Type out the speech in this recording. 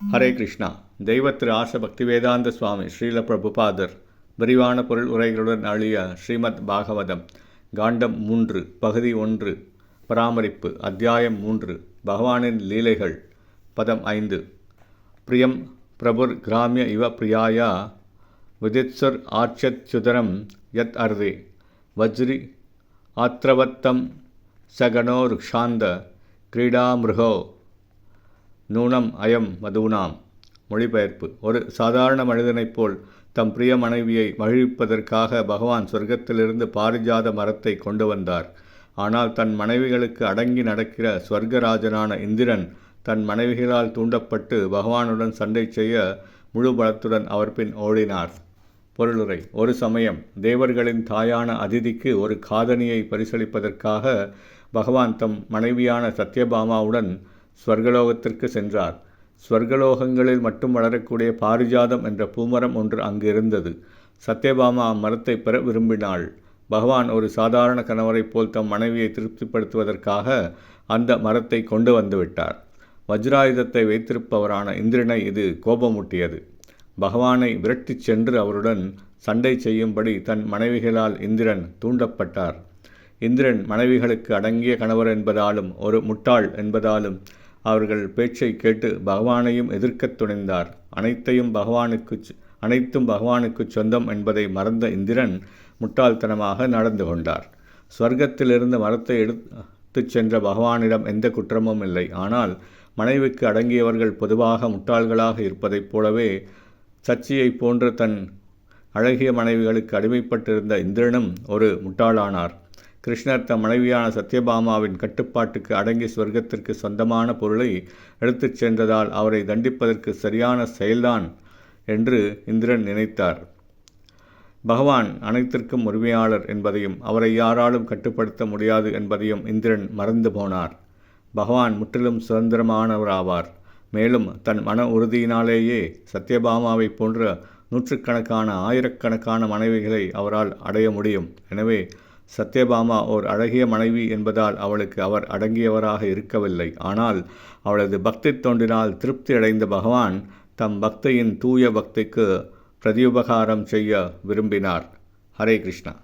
ஹரே கிருஷ்ணா. தெய்வ திரு ஆச பக்திவேதாந்த சுவாமி ஸ்ரீல பிரபுபாதர் விரிவான பொருள் உரைகளுடன் அழிய ஸ்ரீமத் பாகவதம் காண்டம் 3 பகுதி 1 பராமரிப்பு அத்தியாயம் 3 பகவானின் லீலைகள் பதம் 5 பிரியம் பிரபுர் கிராமிய இவ பிரியாயா விதித்சுர் ஆட்சத்யுதரம் யத் அர்தே வஜ்ரி ஆத்ரவத்தம் சகனோ ருக்ஷாந்த கிரீடாமிருகோ நூனம் அயம் மதூனாம். மொழிபெயர்ப்பு. ஒரு சாதாரண மனிதனைப் போல் தம் பிரிய மனைவியை மகிழ்விப்பதற்காக பகவான் சொர்க்கத்திலிருந்து பாரிஜாத மரத்தை கொண்டு வந்தார். ஆனால் தன் மனைவிகளுக்கு அடங்கி நடக்கிற ஸ்வர்கராஜனான இந்திரன் தன் மனைவிகளால் தூண்டப்பட்டு பகவானுடன் சண்டை செய்ய முழு பலத்துடன் அவர் பின் ஓடினார். பொருளுரை. ஒரு சமயம் தேவர்களின் தாயான அதிதிக்கு ஒரு காதணியை பரிசளிப்பதற்காக பகவான் தம் மனைவியான சத்யபாமாவுடன் ஸ்வர்கலோகத்திற்கு சென்றார். ஸ்வர்கலோகங்களில் மட்டும் வளரக்கூடிய பாரிஜாதம் என்ற பூமரம் ஒன்று அங்கு இருந்தது. சத்யபாமா அம்மரத்தை பெற விரும்பினாள். பகவான் ஒரு சாதாரண கணவரைப் போல் தம் மனைவியை திருப்திப்படுத்துவதற்காக அந்த மரத்தை கொண்டு வந்துவிட்டார். வஜ்ராயுதத்தை வைத்திருப்பவரான இந்திரனை இது கோபமூட்டியது. பகவானை விரட்டிச் சென்று அவருடன் சண்டை செய்யும்படி தன் மனைவிகளால் இந்திரன் தூண்டப்பட்டார். இந்திரன் மனைவிகளுக்கு அடங்கிய கணவர் என்பதாலும் ஒரு முட்டாள் என்பதாலும் அவர்கள் பேச்சை கேட்டு பகவானையும் எதிர்க்கத் துணிந்தார். அனைத்தும் பகவானுக்கு சொந்தம் என்பதை மறந்த இந்திரன் முட்டாள்தனமாக நடந்து கொண்டார். ஸ்வர்க்கத்திலிருந்து மரத்தை எடுத்துச் சென்ற பகவானிடம் எந்த குற்றமும் இல்லை. ஆனால் மனைவிக்கு அடங்கியவர்கள் பொதுவாக முட்டாள்களாக இருப்பதைப் போலவே சச்சியைப் போன்ற தன் அழகிய மனைவிகளுக்கு அடிமைப்பட்டிருந்த இந்திரனும் ஒரு முட்டாளானார். கிருஷ்ணர் தம் மனைவியான சத்யபாமாவின் கட்டுப்பாட்டுக்கு அடங்கி ஸ்வர்க்கத்திற்கு சொந்தமான பொருளை எடுத்துச் சென்றதால் அவரை தண்டிப்பதற்கு சரியான செயல்தான் என்று இந்திரன் நினைத்தார். பகவான் அனைத்திற்கும் உரிமையாளர் என்பதையும் அவரை யாராலும் கட்டுப்படுத்த முடியாது என்பதையும் இந்திரன் மறந்து போனார். பகவான் முற்றிலும் சுதந்திரமானவராவார். மேலும் தன் மன உறுதியினாலேயே சத்யபாமாவை போன்ற நூற்றுக்கணக்கான ஆயிரக்கணக்கான மனைவிகளை அவரால் அடைய முடியும். எனவே சத்யபாமா ஓர் அழகிய மனைவி என்பதால் அவளுக்கு அவர் அடங்கியவராக இருக்கவில்லை. ஆனால் அவளது பக்தி தொண்டினால் திருப்தி அடைந்த பகவான் தம் பக்தியின் தூய பக்திக்கு பிரதியுபகாரம் செய்ய விரும்பினார். ஹரே கிருஷ்ணா.